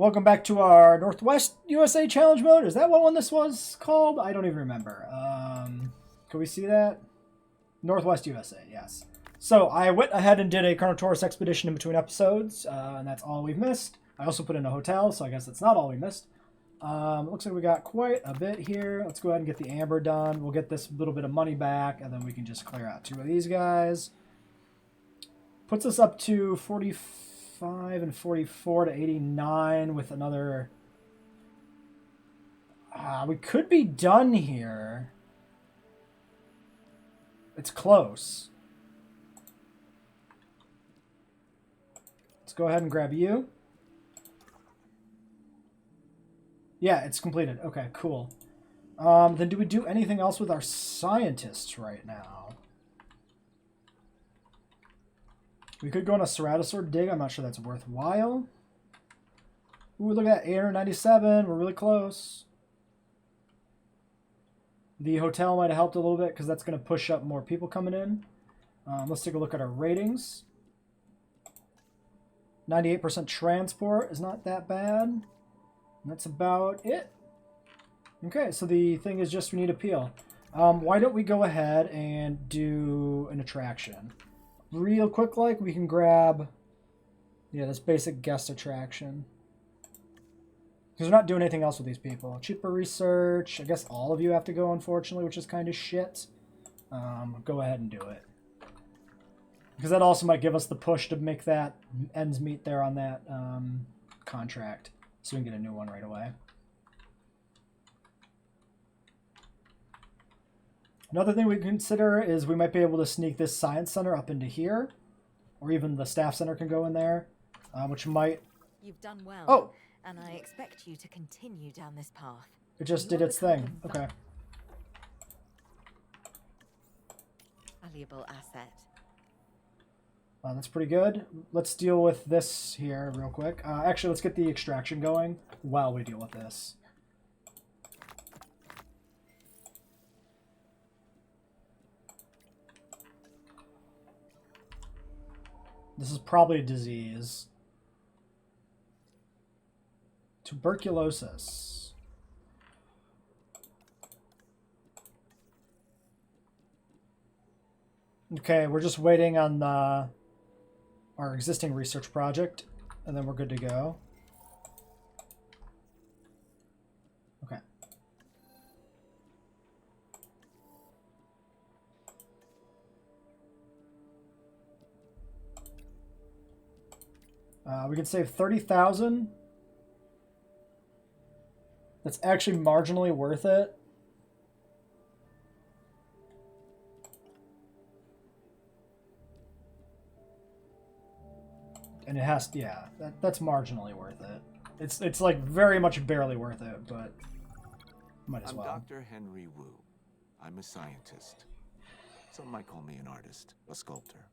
Welcome back to our Northwest USA Challenge mode. Is that what one this was called? I don't even remember. Can we see that? Northwest USA, yes. So I went ahead and did a Carnotaurus expedition in between episodes, and that's all we've missed. I also put in a hotel, so I guess that's not all we missed. Looks like we got quite a bit here. Let's go ahead and get the amber done. We'll get this little bit of money back, and then we can just clear out 2 of these guys. Puts us up to 45 and 44 to 89 with another... we could be done here. It's close. Let's go ahead and grab you. Yeah, it's completed. Okay, cool. Then do we do anything else with our scientists right now? We could go on a Ceratosaur dig. I'm not sure that's worthwhile. Ooh, look at that. 897. We're really close. The hotel might have helped a little bit because that's going to push up more people coming in. Let's take a look at our ratings. 98% transport is not that bad. That's about it. Okay, so the thing is just we need appeal. Why don't we go ahead and do an attraction? Real quick, like, we can grab, yeah, this basic guest attraction. Because we're not doing anything else with these people. Cheaper research. I guess all of you have to go, unfortunately, which is kind of shit. Go ahead and do it. Because that also might give us the push to make that ends meet there on that contract. So we can get a new one right away. Another thing we can consider is we might be able to sneak this science center up into here. Or even the staff center can go in there. Which might... You've done well. Oh! And I expect you to continue down this path. It just did its thing. Okay. Valuable asset. That's pretty good. Let's deal with this here real quick. Actually, let's get the extraction going while we deal with this. This is probably a disease. Tuberculosis. Okay, we're just waiting on our existing research project, and then we're good to go. Okay. We can save 30,000. That's actually marginally worth it. And it has to, yeah, that's marginally worth it. It's like very much barely worth it, but might as well. I'm Dr. Henry Wu. I'm a scientist. Some might call me an artist, a sculptor.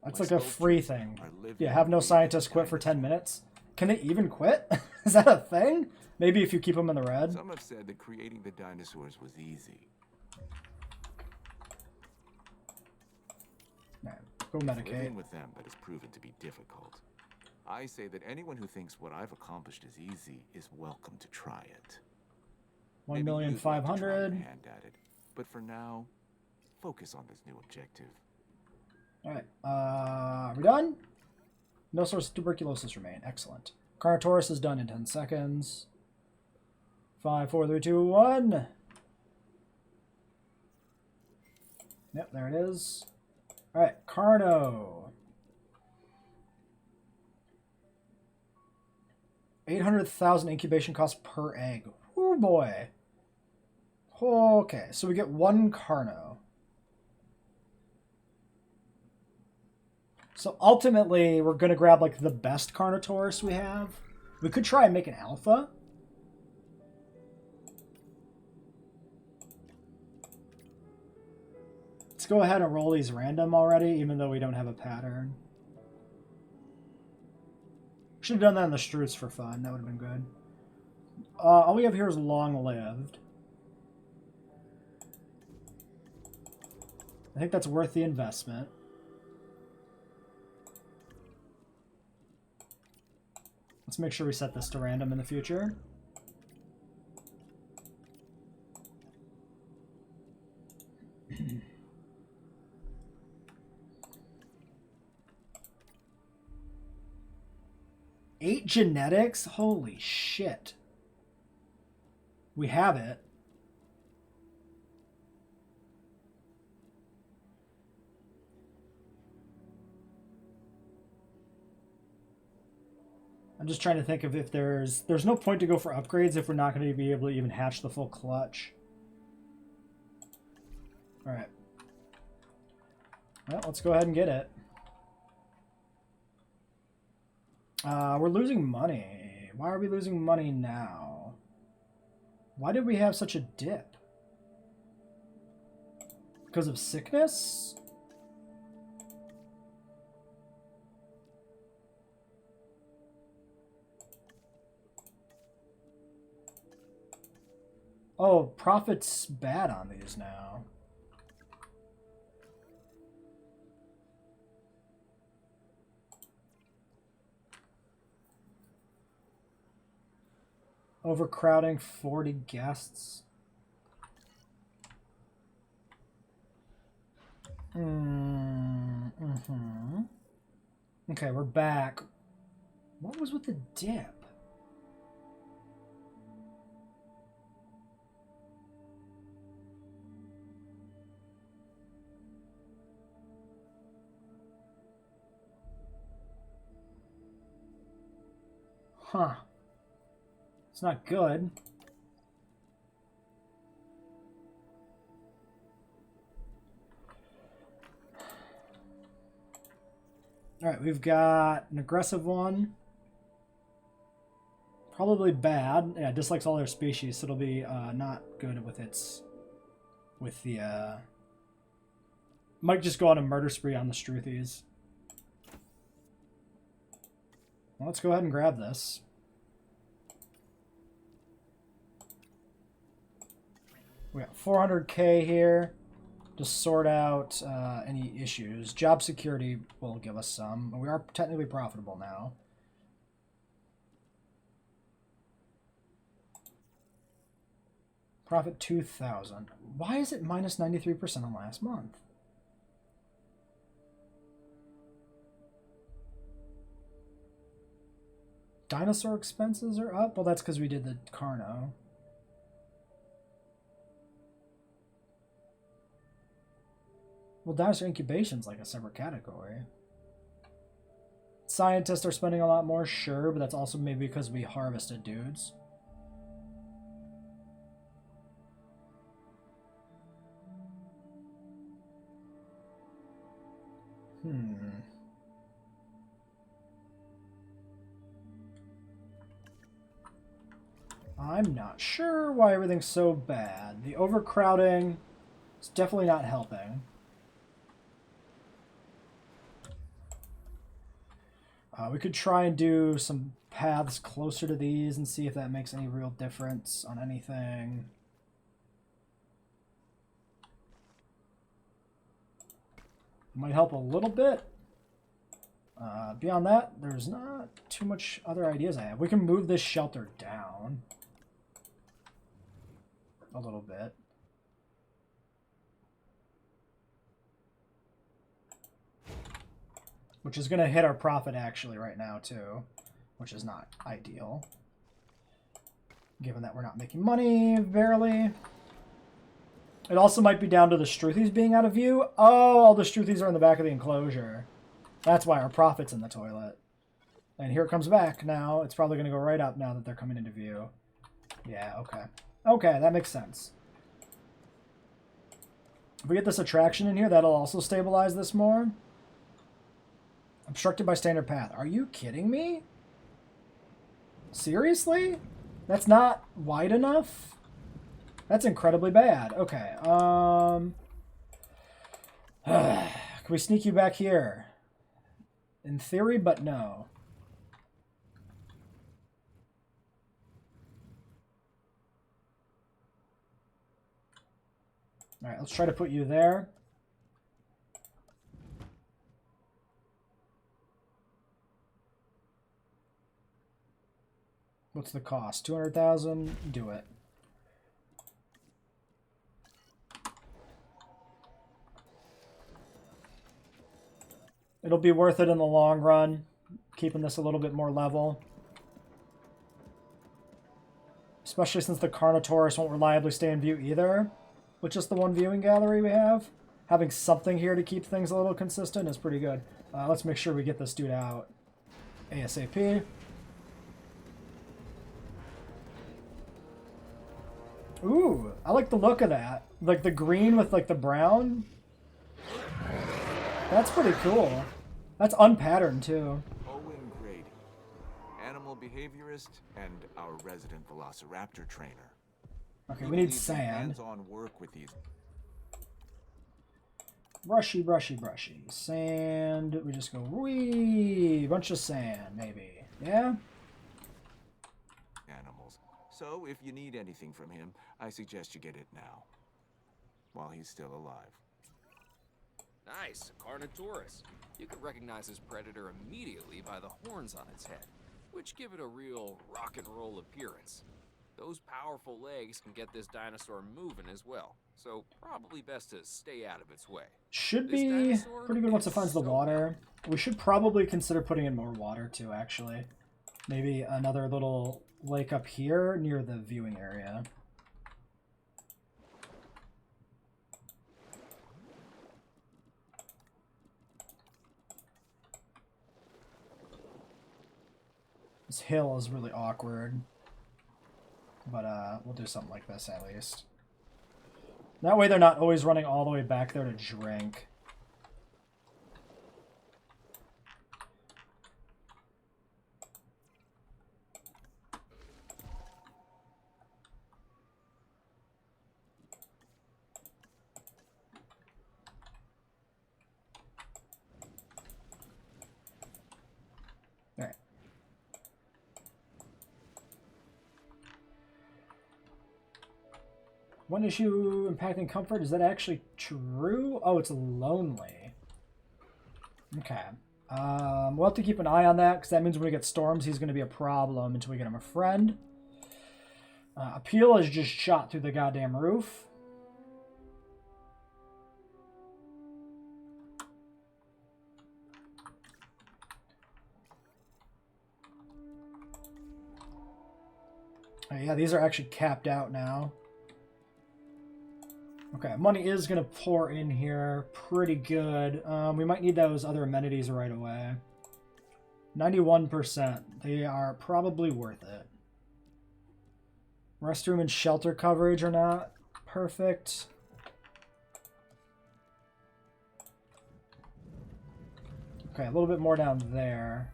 That's like a free thing. Yeah, have no scientists quit for 10 minutes. Can they even quit? Is that a thing? Maybe if you keep them in the red. Some have said that creating the dinosaurs was easy. Man, go medicate. Living with them that has proven to be difficult. I say that anyone who thinks what I've accomplished is easy is welcome to try it. 1,500,000. Hand at it, but for now, focus on this new objective. All right, are we done? No source of tuberculosis remain. Excellent. Carnotaurus is done in 10 seconds. 5, 4, 3, 2, 1. Yep, there it is. All right, Carno. 800,000 incubation costs per egg. Oh boy. Okay, so we get 1 Carno. So ultimately, we're going to grab like the best Carnotaurus we have. We could try and make an alpha. Let's go ahead and roll these random already, even though we don't have a pattern. Should have done that in the Strutz for fun. That would have been good. All we have here is long-lived. I think that's worth the investment. Let's make sure we set this to random in the future. Eight genetics? Holy shit. We have it. I'm just trying to think of if there's no point to go for upgrades if we're not going to be able to even hatch the full clutch. All right. Well, let's go ahead and get it. We're losing money. Why are we losing money now? Why did we have such a dip? Because of sickness? Oh, profit's bad on these now. Overcrowding 40 guests. Okay, we're back. What was with the dip? Huh. It's not good. Alright, we've got an aggressive one. Probably bad. Yeah, dislikes all their species, so it'll be not good with its... with the... Might just go on a murder spree on the Struthies. Well, let's go ahead and grab this. We got 400k here to sort out any issues. Job security will give us some. We are technically profitable now. Profit 2,000. Why is it minus 93% on last month? Dinosaur expenses are up? Well, that's because we did the Carno. Well, dinosaur incubation's like a separate category. Scientists are spending a lot more, sure, but that's also maybe because we harvested dudes. I'm not sure why everything's so bad. The overcrowding is definitely not helping. We could try and do some paths closer to these and see if that makes any real difference on anything. Might help a little bit. Beyond that, there's not too much other ideas I have. We can move this shelter down a little bit. Which is going to hit our profit actually right now too, which is not ideal. Given that we're not making money, barely. It also might be down to the Struthies being out of view. Oh, all the Struthies are in the back of the enclosure. That's why our profit's in the toilet. And here it comes back now. It's probably going to go right up now that they're coming into view. Yeah, okay. Okay, that makes sense. If we get this attraction in here, that'll also stabilize this more. Obstructed by standard path. Are you kidding me? Seriously? That's not wide enough? That's incredibly bad. Okay. Can we sneak you back here? In theory, but no. Alright, let's try to put you there. What's the cost? 200,000? Do it. It'll be worth it in the long run, keeping this a little bit more level. Especially since the Carnotaurus won't reliably stay in view either, with just the one viewing gallery we have. Having something here to keep things a little consistent is pretty good. Let's make sure we get this dude out ASAP. Ooh, I like the look of that. Like the green with like the brown. That's pretty cool. That's unpatterned too. Owen Grady, animal behaviorist and our resident velociraptor trainer. Okay, we need sand. Hands-on work with these. Brushy, brushy, brushy. Sand. We just go wee. Bunch of sand, maybe. Yeah? Animals. So if you need anything from him, I suggest you get it now. While he's still alive. Nice, Carnotaurus. You could recognize this predator immediately by the horns on its head, which give it a real rock and roll appearance. Those powerful legs can get this dinosaur moving as well, so probably best to stay out of its way. Should be pretty good once it finds the water. We should probably consider putting in more water too, actually. Maybe another little lake up here near the viewing area. This hill is really awkward. But we'll do something like this at least. That way they're not always running all the way back there to drink. Alright. One issue impacting comfort. Is that actually true? Oh, it's lonely. Okay. We'll have to keep an eye on that, because that means when we get storms, he's going to be a problem until we get him a friend. Appeal is just shot through the goddamn roof. Oh, yeah, these are actually capped out now. Okay, money is going to pour in here pretty good. We might need those other amenities right away. 91%. They are probably worth it. Restroom and shelter coverage are not perfect. Okay, a little bit more down there.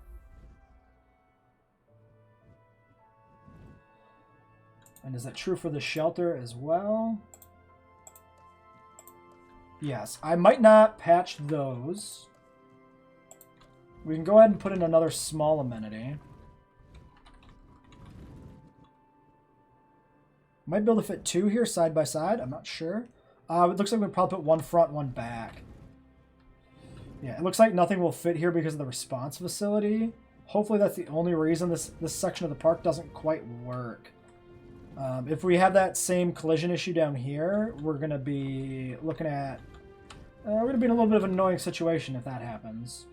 And is that true for the shelter as well? Yes, I might not patch those. We can go ahead and put in another small amenity. Might be able to fit two here side by side. I'm not sure. It looks like we'll probably put one front, one back. Yeah, it looks like nothing will fit here because of the response facility. Hopefully that's the only reason this section of the park doesn't quite work. If we have that same collision issue down here, we're going to be looking at... we're going to be in a little bit of an annoying situation if that happens.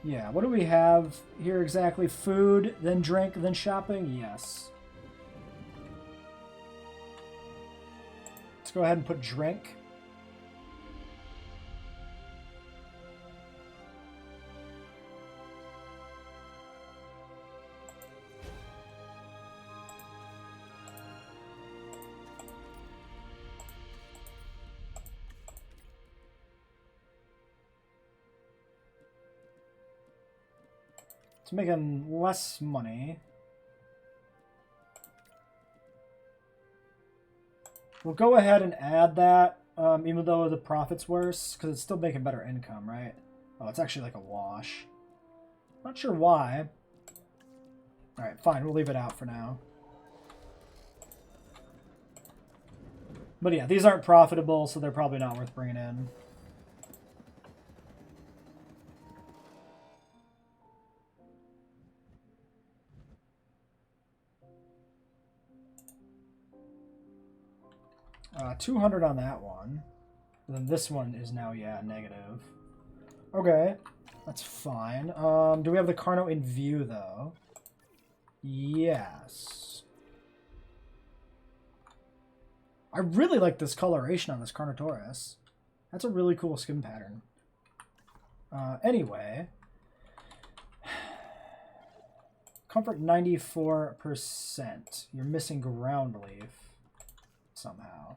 Yeah, what do we have here exactly? Food, then drink, then shopping? Yes. Let's go ahead and put drink. It's making less money. We'll go ahead and add that, even though the profit's worse, because it's still making better income, right? Oh, it's actually like a wash. Not sure why. Alright, fine, we'll leave it out for now. But yeah, these aren't profitable, so they're probably not worth bringing in. 200 on that one. And then this one is now, yeah, negative. Okay, that's fine. Do we have the Carno in view, though? Yes. I really like this coloration on this Carnotaurus. That's a really cool skin pattern. Anyway. Comfort 94%. You're missing ground leaf somehow.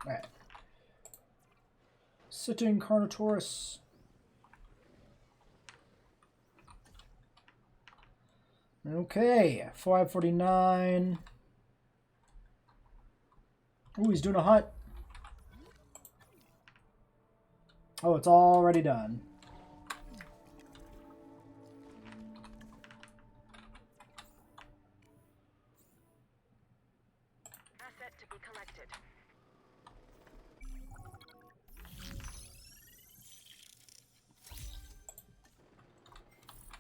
Alright. Sitting Carnotaurus. Okay, 549. Ooh, he's doing a hunt. Oh, it's already done. Asset to be collected.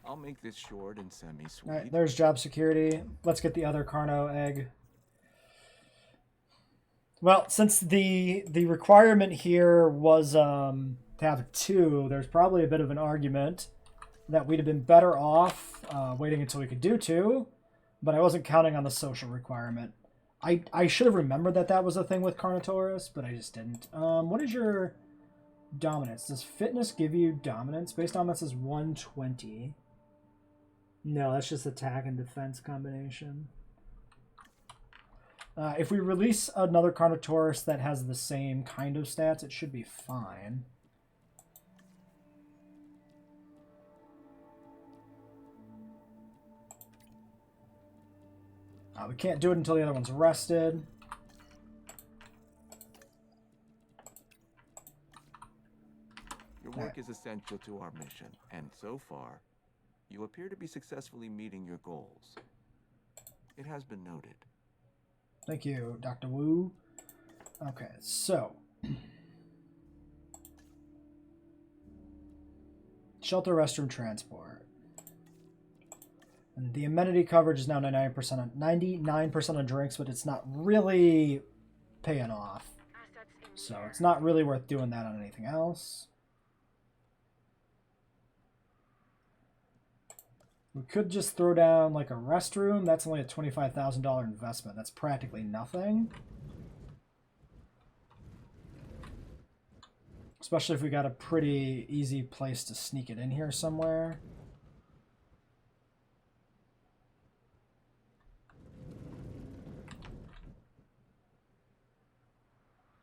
I'll make this short and semi-sweet. Alright, there's job security. Let's get the other Carno egg. Well, since the requirement here was to have 2, there's probably a bit of an argument that we'd have been better off waiting until we could do 2, but I wasn't counting on the social requirement. I should have remembered that that was a thing with Carnotaurus, but I just didn't. What is your dominance? Does fitness give you dominance? Base dominance is 120. No, that's just attack and defense combination. If we release another Carnotaurus that has the same kind of stats, it should be fine. We can't do it until the other one's rested. Your work is essential to our mission, and so far, you appear to be successfully meeting your goals. It has been noted. Thank you, Dr. Wu. Okay, so. Shelter, restroom, transport. And the amenity coverage is now 99% on drinks, but it's not really paying off. So it's not really worth doing that on anything else. We could just throw down like a restroom. That's only a $25,000 investment. That's practically nothing. Especially if we got a pretty easy place to sneak it in here somewhere.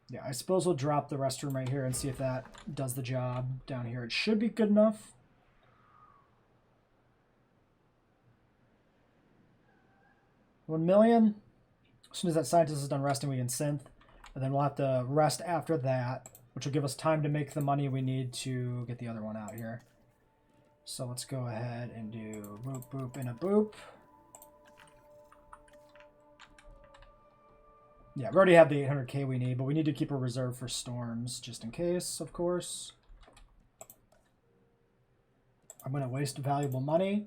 Yeah, I suppose we'll drop the restroom right here and see if that does the job down here. It should be good enough. $1 million. As soon as that scientist is done resting, we can synth. And then we'll have to rest after that, which will give us time to make the money we need to get the other one out here. So let's go ahead and do boop, boop, and a boop. Yeah, we already have the 800k we need, but we need to keep a reserve for storms, just in case, of course. I'm going to waste valuable money.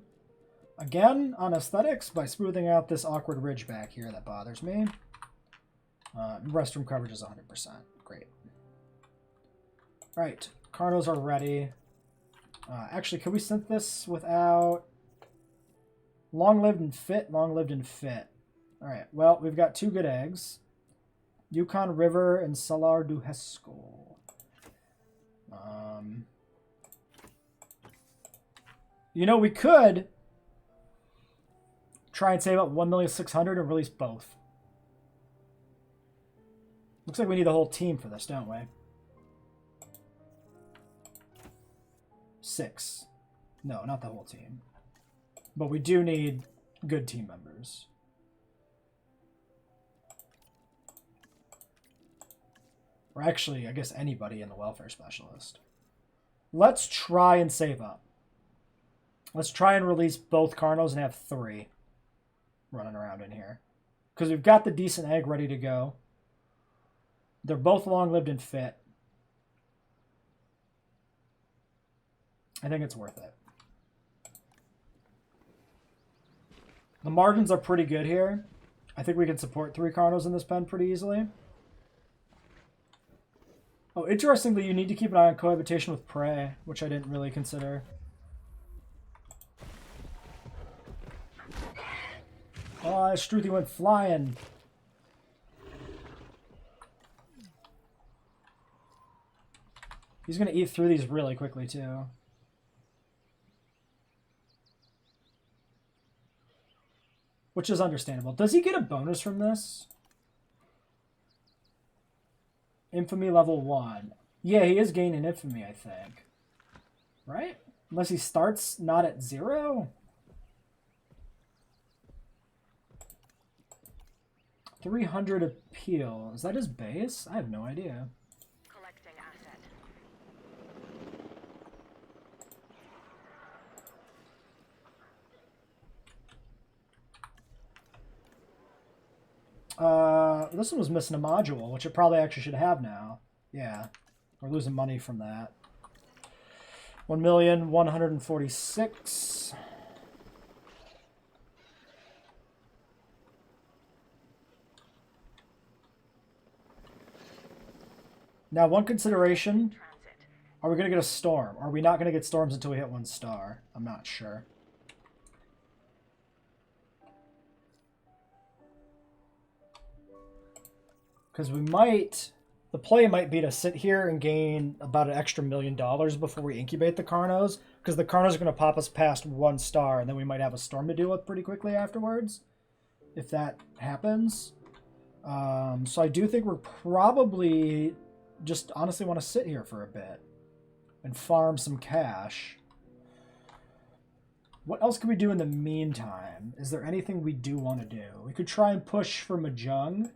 Again, on aesthetics, by smoothing out this awkward ridge back here that bothers me. Restroom coverage is 100%. Great. Right, Carnos are ready. Actually, can we synth this without... Long-lived and fit, long-lived and fit. Alright, well, we've got 2 good eggs. Yukon River and Salar du Hesco. You know, we could try and save up 1,600,000 and release both. Looks like we need the whole team for this, don't we? 6. No, not the whole team. But we do need good team members. Or actually, I guess anybody in the welfare specialist. Let's try and save up. Let's try and release both Carnos and have 3 running around in here. Because we've got the decent egg ready to go. They're both long-lived and fit. I think it's worth it. The margins are pretty good here. I think we can support 3 Carnos in this pen pretty easily. Oh, interestingly, you need to keep an eye on cohabitation with prey, which I didn't really consider. Oh, Struthy went flying. He's going to eat through these really quickly, too. Which is understandable. Does he get a bonus from this? Infamy level 1. Yeah, he is gaining infamy, I think. Right? Unless he starts not at 0? 300 appeal. Is that his base? I have no idea. Collecting asset. This one was missing a module, which it probably actually should have now. Yeah. We're losing money from that. 1,146,000. Now, one consideration. Transit. Are we going to get a storm? Are we not going to get storms until we hit 1 star? I'm not sure. Because we might... The play might be to sit here and gain about an extra $1 million before we incubate the Carnos. Because the Carnos are going to pop us past 1 star, and then we might have a storm to deal with pretty quickly afterwards. If that happens. So I do think we're probably... just honestly want to sit here for a bit and farm some cash. What else can we do in the meantime? Is there anything we do want to do? We could try and push for Mahjong.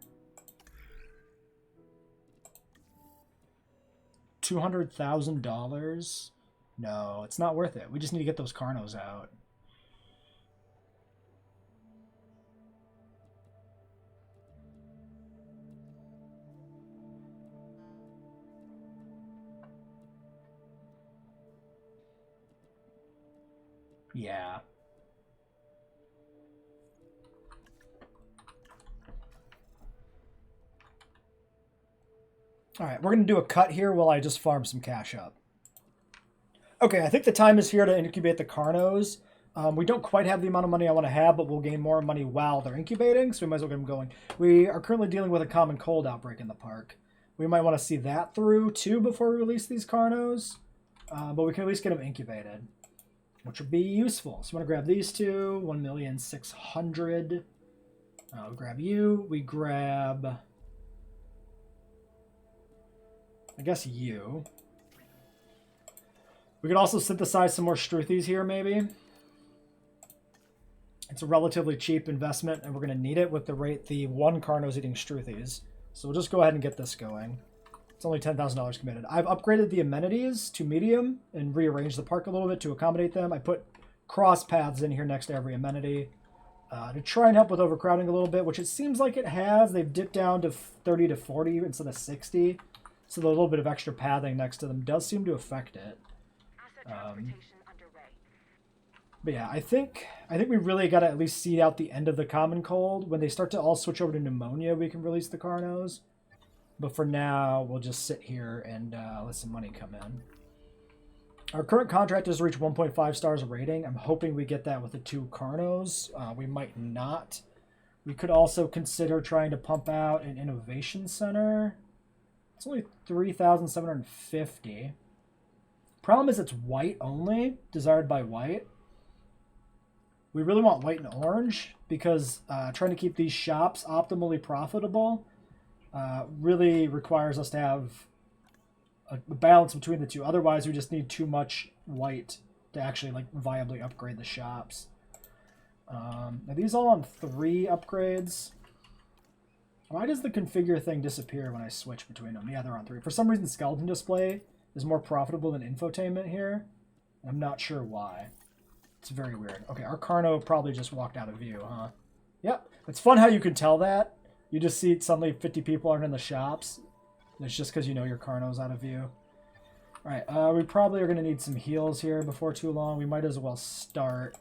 $200,000? No, it's not worth it. We just need to get those Carnos out. Yeah. Alright, we're going to do a cut here while I just farm some cash up. Okay, I think the time is here to incubate the Carnos. We don't quite have the amount of money I want to have, but we'll gain more money while they're incubating, so we might as well get them going. We are currently dealing with a common cold outbreak in the park. We might want to see that through, too, before we release these Carnos. But we can at least get them incubated, which would be useful. So I'm going to grab these two, 1,600,000. I'll grab you. We grab, I guess, you. We could also synthesize some more Struthis here, maybe. It's a relatively cheap investment, and we're going to need it with the rate the 1 Carno's eating Struthis. So we'll just go ahead and get this going. It's only $10,000 committed. I've upgraded the amenities to medium and rearranged the park a little bit to accommodate them. I put cross paths in here next to every amenity to try and help with overcrowding a little bit, which it seems like it has. They've dipped down to 30 to 40 instead of 60. So the little bit of extra pathing next to them does seem to affect it. Transportation underway. But yeah, I think we really got to at least see out the end of the common cold. When they start to all switch over to pneumonia, we can release the Carnos. But for now, we'll just sit here and let some money come in. Our current contract is to reach 1.5 stars rating. I'm hoping we get that with the 2 Carnos. We might not. We could also consider trying to pump out an innovation center. It's only 3,750. Problem is it's white only, desired by white. We really want white and orange because trying to keep these shops optimally profitable really requires us to have a balance between the two. Otherwise, we just need too much white to actually like viably upgrade the shops. Are these all on 3 upgrades? Why does the configure thing disappear when I switch between them? Yeah, they're on 3. For some reason, skeleton display is more profitable than infotainment here. I'm not sure why. It's very weird. Okay, our Carno probably just walked out of view, huh? Yep. It's fun how you can tell that. You just see suddenly 50 people aren't in the shops. It's just because you know your Carno's out of view. Alright, we probably are going to need some heals here before too long. We might as well start.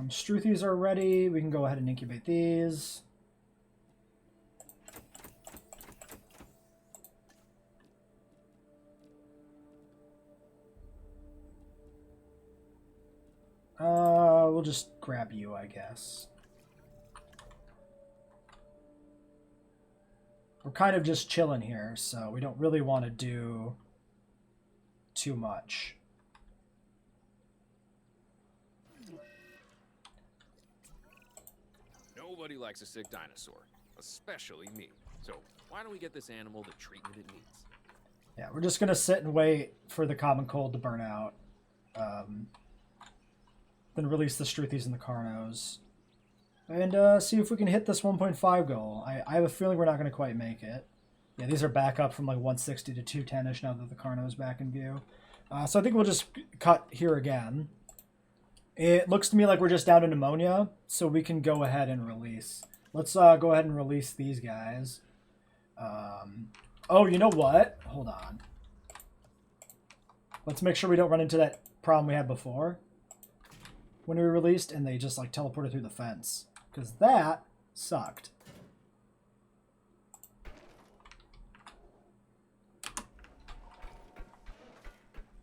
Struthies are ready. We can go ahead and incubate these. We'll just grab you, I guess. We're kind of just chilling here, so we don't really want to do too much. Nobody likes a sick dinosaur, especially me. So why don't we get this animal the treatment it needs? Yeah, we're just going to sit and wait for the common cold to burn out. Then release the Struthies and the Carnos. And see if we can hit this 1.5 goal. I have a feeling we're not going to quite make it. Yeah, these are back up from like 160 to 210-ish now that the Carno's back in view. So I think we'll just cut here again. It looks to me like we're just down to pneumonia, so we can go ahead and release. Let's go ahead and release these guys. Oh, you know what? Hold on. Let's make sure we don't run into that problem we had before when we released and they just like teleported through the fence, because that sucked.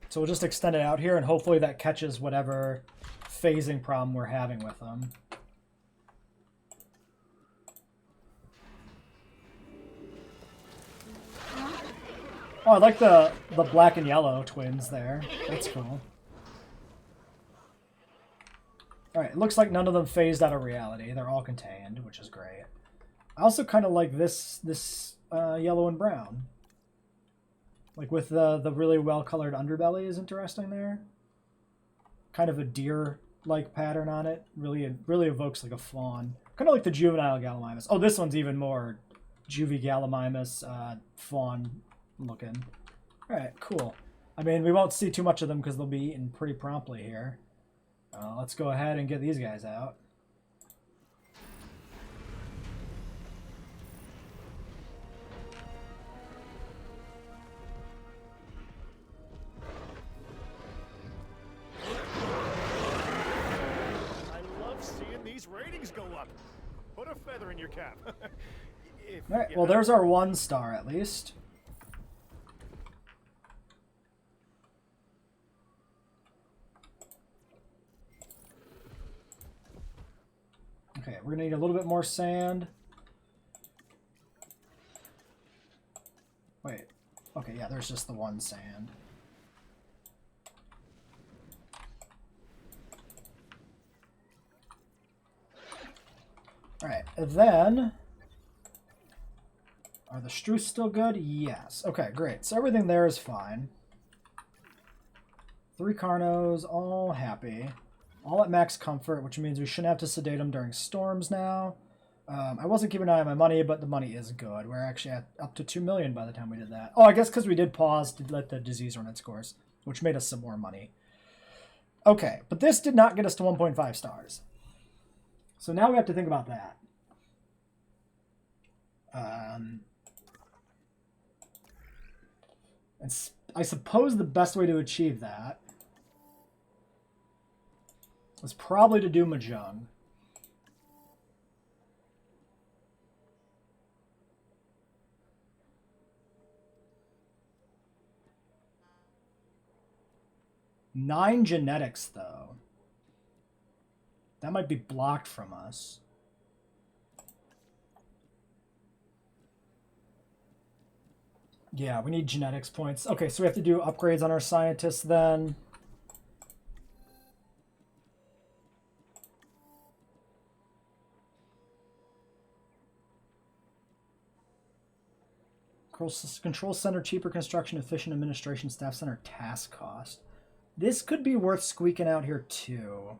So we'll just extend it out here and hopefully that catches whatever phasing problem we're having with them. Oh, I like the black and yellow twins there. That's cool. Alright, it looks like none of them phased out of reality. They're all contained, which is great. I also kind of like this yellow and brown. Like with the really well-colored underbelly is interesting there. Kind of a deer-like pattern on it. Really evokes like a fawn. Kind of like the juvenile Gallimimus. Oh, this one's even more juvie Gallimimus fawn looking. Alright, cool. I mean, we won't see too much of them because they'll be eaten pretty promptly here. Let's go ahead and get these guys out. I love seeing these ratings go up. Put a feather in your cap. Alright, well there's our 1 star at least. Okay, we're gonna need a little bit more sand. Wait. Okay, yeah, there's just the 1 sand. Alright, and then... Are the Struths still good? Yes. Okay, great. So everything there is fine. 3 Carnos, all happy. All at max comfort, which means we shouldn't have to sedate them during storms now. I wasn't keeping an eye on my money, but the money is good. We're actually at up to 2 million by the time we did that. Oh, I guess because we did pause to let the disease run its course, which made us some more money. Okay, but this did not get us to 1.5 stars. So now we have to think about that. And I suppose the best way to achieve that is probably to do Mahjong. Nine genetics, though. That might be blocked from us. Yeah, we need genetics points. Okay, so we have to do upgrades on our scientists then. Control center, cheaper construction, efficient administration, staff center, task cost. This could be worth squeaking out here too.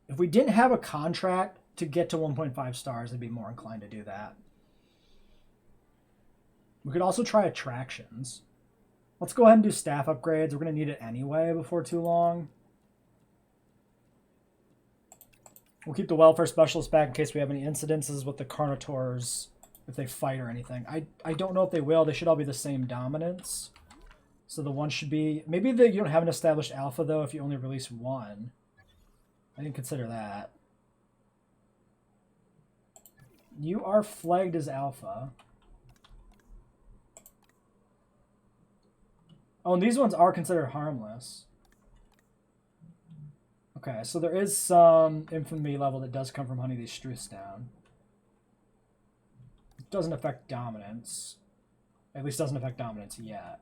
If we didn't have a contract to get to 1.5 stars, I'd be more inclined to do that. We could also try attractions. Let's go ahead and do staff upgrades. We're going to need it anyway before too long. We'll keep the welfare specialist back in case we have any incidences with the Carnotaurs, if they fight or anything. I don't know if they will. They should all be the same dominance. So the one should be... Maybe you don't have an established alpha, though, if you only release one. I didn't consider that. You are flagged as alpha. Oh, and these ones are considered harmless. Okay, so there is some infamy level that does come from hunting these Struths down. It doesn't affect dominance. At least doesn't affect dominance yet.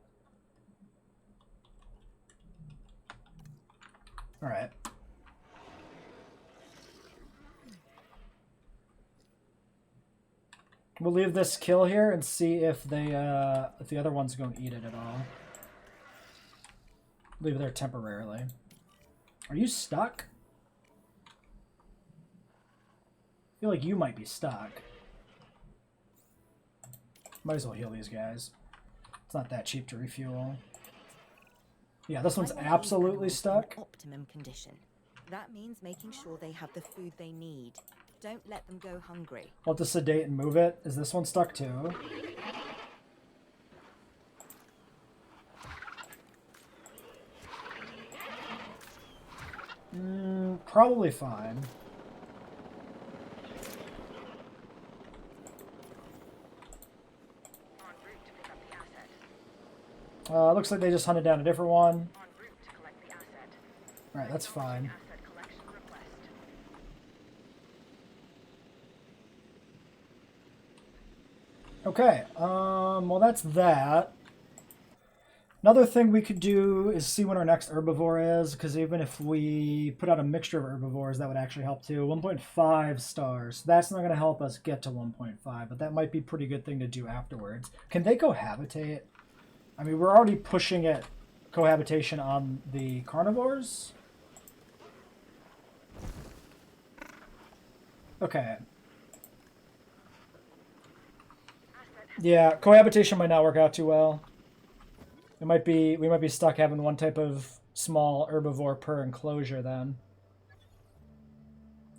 Alright. We'll leave this kill here and see if they if the other one's going to eat it at all. Leave it there temporarily. Are you stuck? I feel like you might be stuck. Might as well heal these guys. It's not that cheap to refuel. Yeah, this one's absolutely stuck. Optimum condition. That means making sure they have the food they need. Don't let them go hungry. We'll have to sedate and move it. Is this one stuck too? Probably fine. En route to pick up the asset. Looks like they just hunted down a different one. En route to collect the asset. Alright, that's fine. Asset collection request. Okay, well that's that. Another thing we could do is see when our next herbivore is, because even if we put out a mixture of herbivores, that would actually help too. 1.5 stars. That's not going to help us get to 1.5, but that might be a pretty good thing to do afterwards. Can they cohabitate? I mean, we're already pushing it cohabitation on the carnivores. Okay. Yeah, cohabitation might not work out too well. We might be stuck having one type of small herbivore per enclosure then.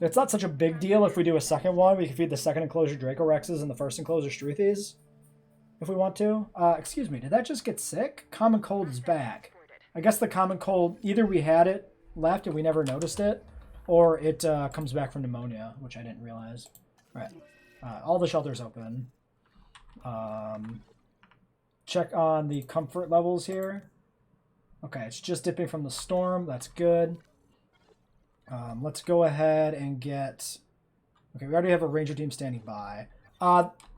It's not such a big deal if we do a second one. We can feed the second enclosure Dracorexes and the first enclosure Struthies if we want to. Excuse me, did that just get sick? Common cold is back. I guess the common cold, either we had it left and we never noticed it, or it comes back from pneumonia, which I didn't realize. All right, all the shelters open. Check on the comfort levels here. Okay, it's just dipping from the storm. That's good. Let's go ahead and get... Okay, we already have a ranger team standing by.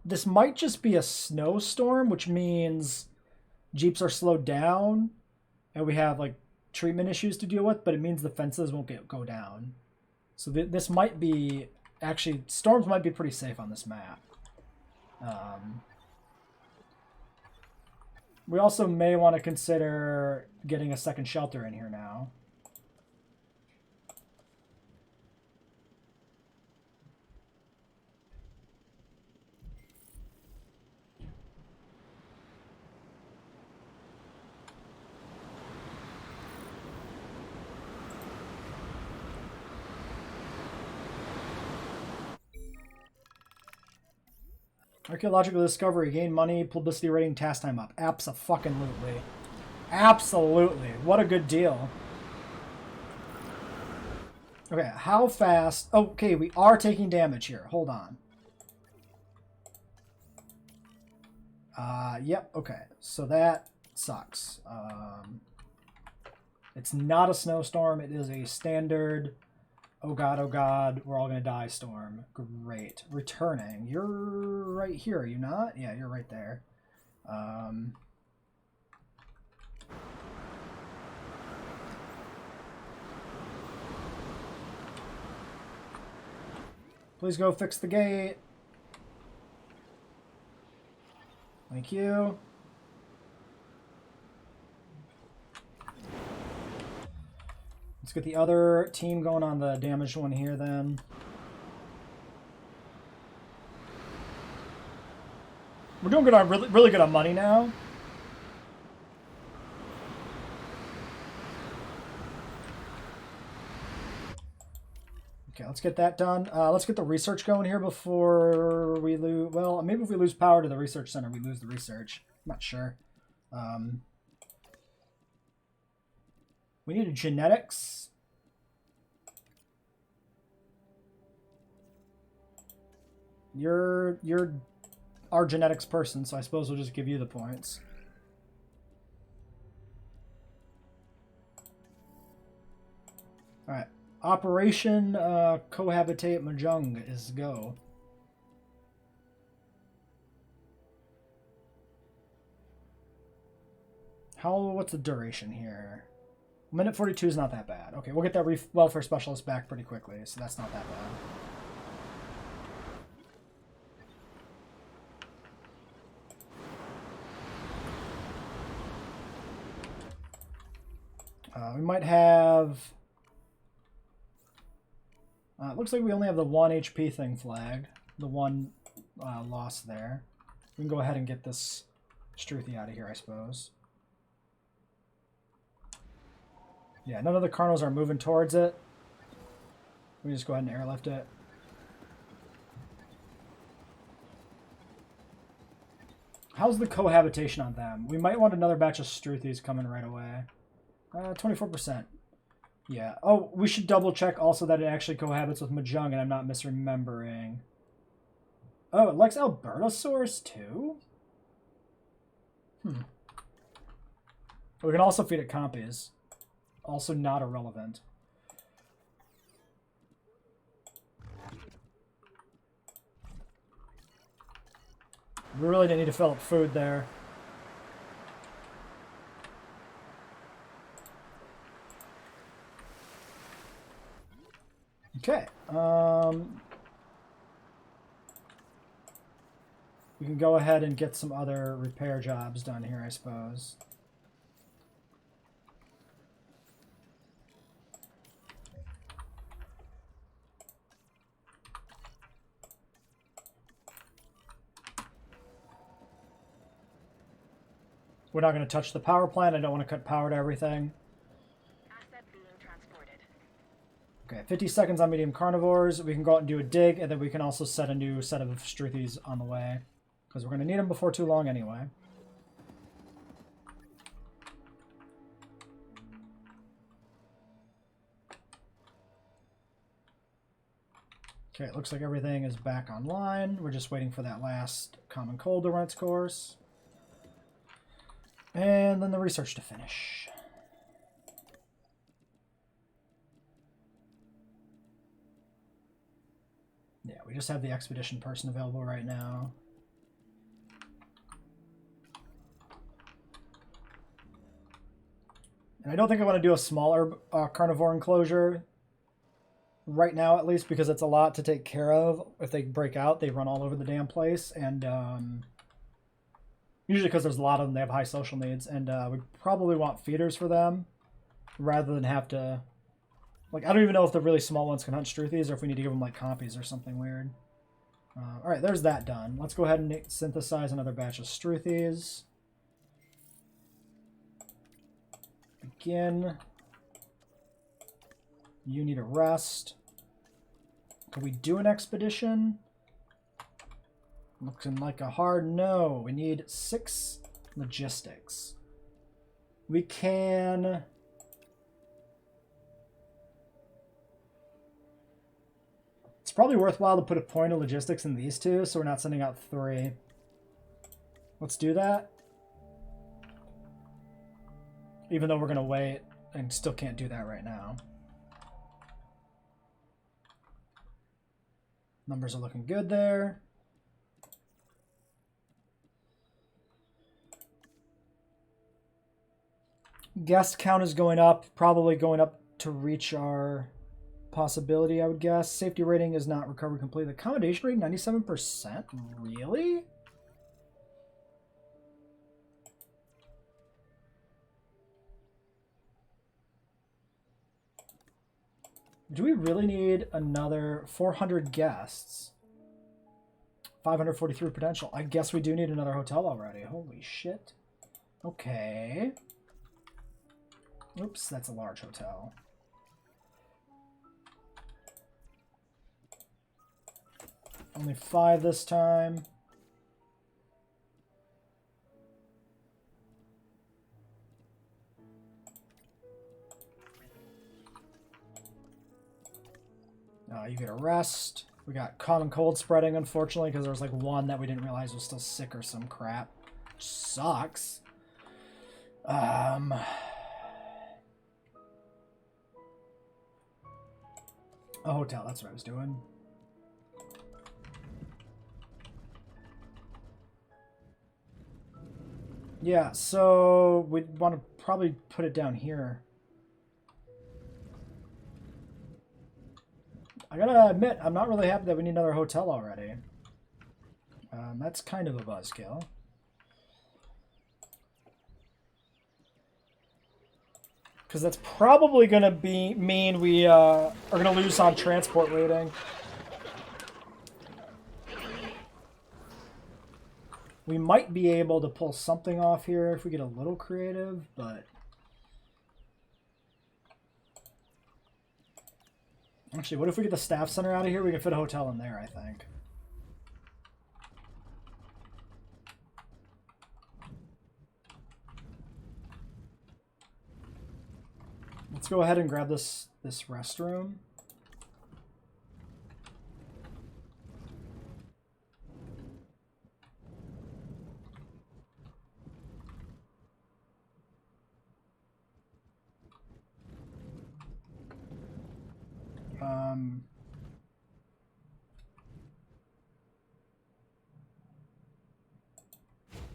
This might just be a snowstorm, which means Jeeps are slowed down, and we have like treatment issues to deal with, but it means the fences won't go down. So this might be... Actually, storms might be pretty safe on this map. We also may want to consider getting a second shelter in here now. Archaeological discovery, gain money, publicity rating, task time up. Abso-fucking-lutely. Absolutely. What a good deal. Okay, how fast... Okay, we are taking damage here. Hold on. Yep, okay. So that sucks. It's not a snowstorm. It is a standard... Oh god, we're all gonna die storm. Great. Returning. You're right here, are you not? Yeah, you're right there. Please go fix the gate. Thank you. Let's get the other team going on the damaged one here then. We're doing good on really good on money now. Okay, let's get that done. Let's get the research going here before we lose... Well, maybe if we lose power to the research center, we lose the research. I'm not sure. We need a genetics. You're our genetics person, so I suppose we'll just give you the points. Alright. Operation Cohabitate Mahjong is go. What's the duration here? Minute 42 is not that bad. Okay, we'll get that welfare specialist back pretty quickly, so that's not that bad. We might have... it looks like we only have the 1 HP thing flagged. The one loss there. We can go ahead and get this Struthy out of here, I suppose. Yeah, none of the Carnals are moving towards it. We just go ahead and airlift it. How's the cohabitation on them? We might want another batch of Struthys coming right away. 24%. Yeah. Oh, we should double check also that it actually cohabits with Mahjong and I'm not misremembering. Oh, it likes Abelisaurs too? We can also feed it compies. Also not irrelevant. We really didn't need to fill up food there. Okay. We can go ahead and get some other repair jobs done here, I suppose. We're not going to touch the power plant. I don't want to cut power to everything. Asset being transported. Okay, 50 seconds on medium carnivores. We can go out and do a dig, and then we can also set a new set of Struthys on the way. Because we're going to need them before too long anyway. Okay, it looks like everything is back online. We're just waiting for that last common cold to run its course. And then the research to finish. Yeah, we just have the expedition person available right now. And I don't think I want to do a smaller carnivore enclosure right now, at least, because it's a lot to take care of. If they break out, they run all over the damn place, and usually because there's a lot of them, they have high social needs, and we probably want feeders for them rather than have to... Like, I don't even know if the really small ones can hunt Struthys or if we need to give them, like, compies or something weird. Alright, there's that done. Let's go ahead and synthesize another batch of Struthys. Begin. You need a rest. Can we do an expedition? Looking like a hard no. We need 6 logistics. We can... It's probably worthwhile to put a point of logistics in these two, so we're not sending out 3. Let's do that. Even though we're going to wait and still can't do that right now. Numbers are looking good there. Guest count is going up, probably going up to reach our possibility, I would guess. Safety rating is not recovered completely. Accommodation rate, 97%? Really? Do we really need another 400 guests? 543 potential. I guess we do need another hotel already. Holy shit. Okay. Oops, that's a large hotel. Only 5 this time. You get a rest. We got common cold spreading, unfortunately, because there was like one that we didn't realize was still sick or some crap. Which sucks. A hotel, that's what I was doing. Yeah, so we'd want to probably put it down here. I gotta admit, I'm not really happy that we need another hotel already. That's kind of a buzzkill. Because that's probably gonna mean we are gonna lose on transport rating. We might be able to pull something off here if we get a little creative, but... Actually, what if we get the staff center out of here? We can fit a hotel in there, I think. Let's go ahead and grab this restroom.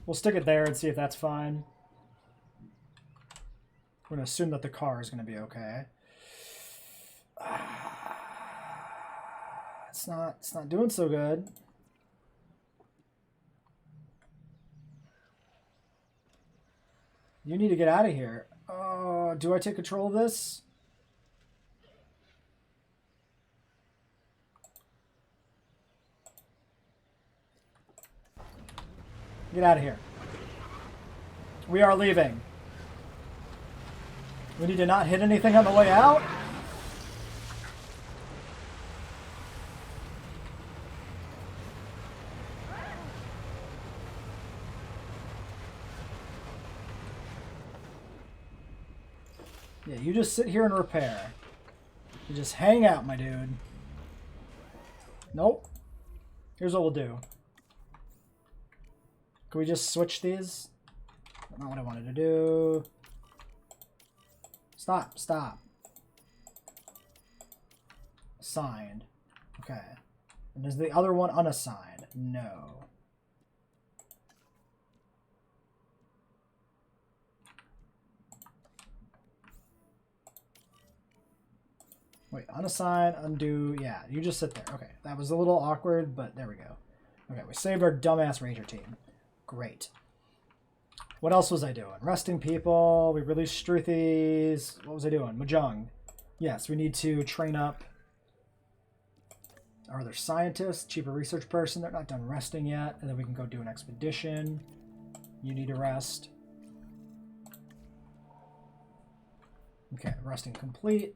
We'll stick it there and see if that's fine. We're going to assume that the car is going to be okay. It's not doing so good. You need to get out of here. Do I take control of this? Get out of here. We are leaving. We need to not hit anything on the way out. Yeah, you just sit here and repair. You just hang out, my dude. Nope. Here's what we'll do. Can we just switch these? Not what I wanted to do. Stop, stop. Assigned. Okay. And is the other one unassigned? No. Wait, unassigned, undo. Yeah, you just sit there. Okay, that was a little awkward, but there we go. Okay, we saved our dumbass ranger team. Great. What else was I doing? Resting people. We released Struthies. What was I doing? Mahjong. Yes, we need to train up our other scientists. Cheaper research person. They're not done resting yet. And then we can go do an expedition. You need to rest. Okay, resting complete.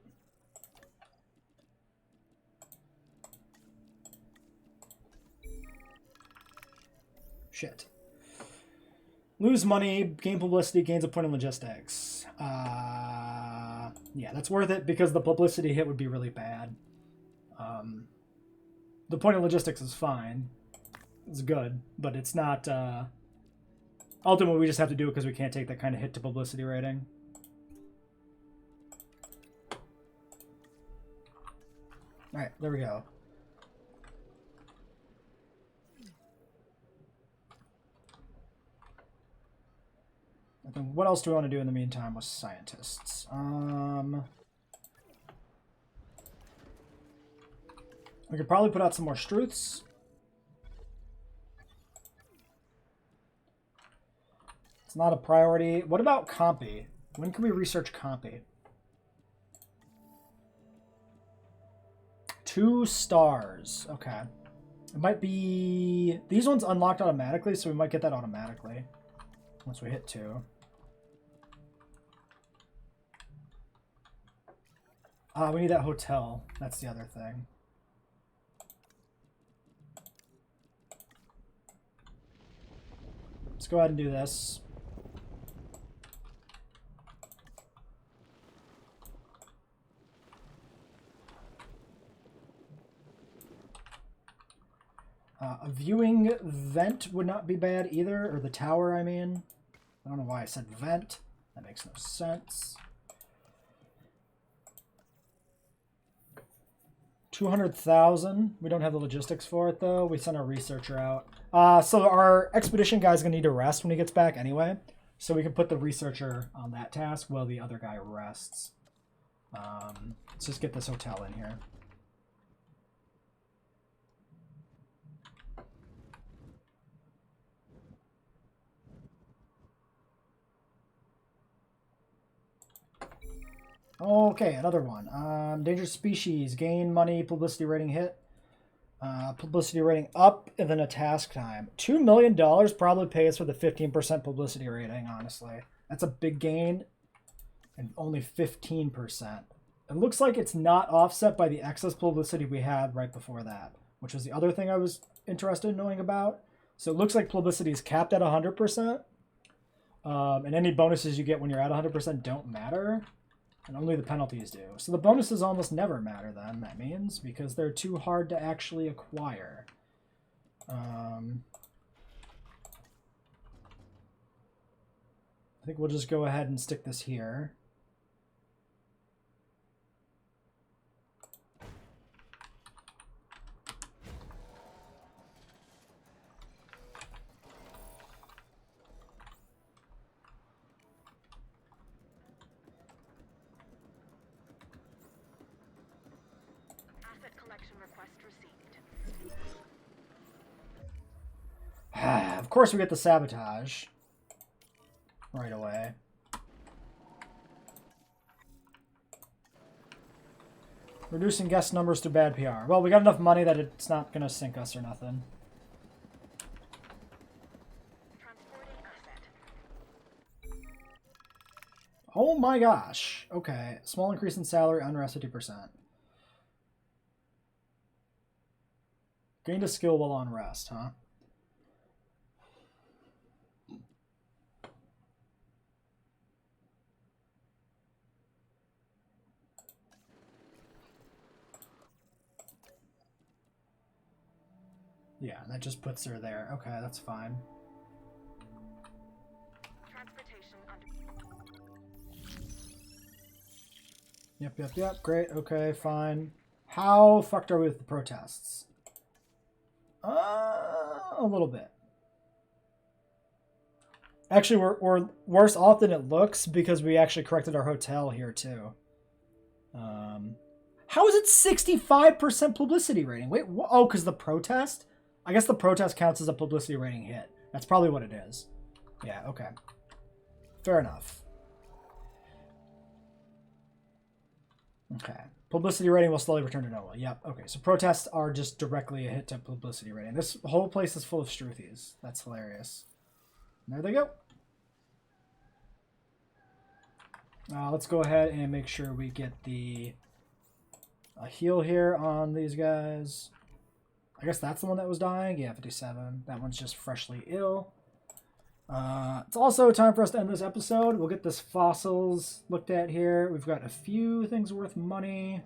Shit. Lose money, gain publicity, gains a point in logistics. Yeah, that's worth it because the publicity hit would be really bad. The point in logistics is fine. It's good, but it's not... ultimately, we just have to do it because we can't take that kind of hit to publicity rating. Alright, there we go. And then what else do we want to do in the meantime with scientists? We could probably put out some more Struths. It's not a priority. What about Compy? When can we research Compy? 2 stars. Okay. It might be... These ones unlocked automatically, so we might get that automatically. Once we hit 2. We need that hotel. That's the other thing. let's go ahead and do this. A viewing vent would not be bad either, or the tower, I mean. I don't know why I said vent. That makes no sense. 200,000. We don't have the logistics for it, though. We sent our researcher out. So our expedition guy's going to need to rest when he gets back anyway. So we can put the researcher on that task while the other guy rests. Let's just get this hotel in here. Okay, another one. Endangered species, gain money, publicity rating hit. Publicity rating up, and then a task time. $2 million probably pays for the 15% publicity rating, honestly. That's a big gain, and only 15%. It looks like it's not offset by the excess publicity we had right before that, which was the other thing I was interested in knowing about. So it looks like publicity is capped at 100%, and any bonuses you get when you're at 100% don't matter. And only the penalties do. So the bonuses almost never matter then, that means, because they're too hard to actually acquire. I think we'll just go ahead and stick this here. Of course we get the sabotage right away. Reducing guest numbers to bad PR. Well, we got enough money that it's not going to sink us or nothing. Oh my gosh. Okay. Small increase in salary, unrest 50%. Gained a skill while on rest, huh? Yeah, that just puts her there. Okay, that's fine. Yep. Great. Okay, fine. How fucked are we with the protests? A little bit. Actually, we're worse off than it looks because we actually corrected our hotel here too. How is it 65% publicity rating? Wait, oh, because the protest? I guess the protest counts as a publicity rating hit. That's probably what it is. Yeah, okay. Fair enough. Okay. Publicity rating will slowly return to normal. Yep, okay. So protests are just directly a hit to publicity rating. This whole place is full of Struthies. That's hilarious. And there they go. Let's go ahead and make sure we get the heal here on these guys. I guess that's the one that was dying. Yeah, 57. That one's just freshly ill. It's also time for us to end this episode. We'll get this fossils looked at here. We've got a few things worth money.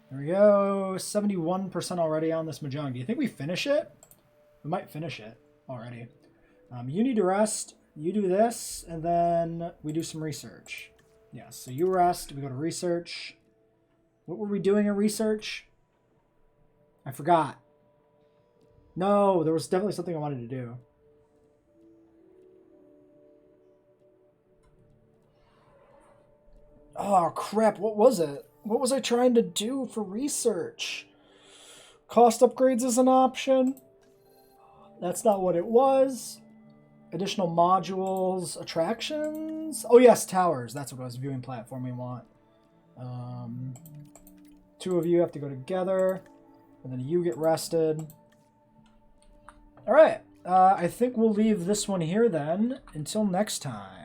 There we go. 71% already on this Mahjong. Do you think we finish it? We might finish it already. You need to rest. You do this, and then we do some research. Yeah, so you rest. We go to research. What were we doing in research? I forgot. No, there was definitely something I wanted to do. Oh, crap. What was it? What was I trying to do for research? Cost upgrades is an option. That's not what it was. Additional modules, attractions. Oh, yes, towers. That's what it was. Viewing platform we want. Two of you have to go together. And then you get rested. All right. I think we'll leave this one here then. Until next time.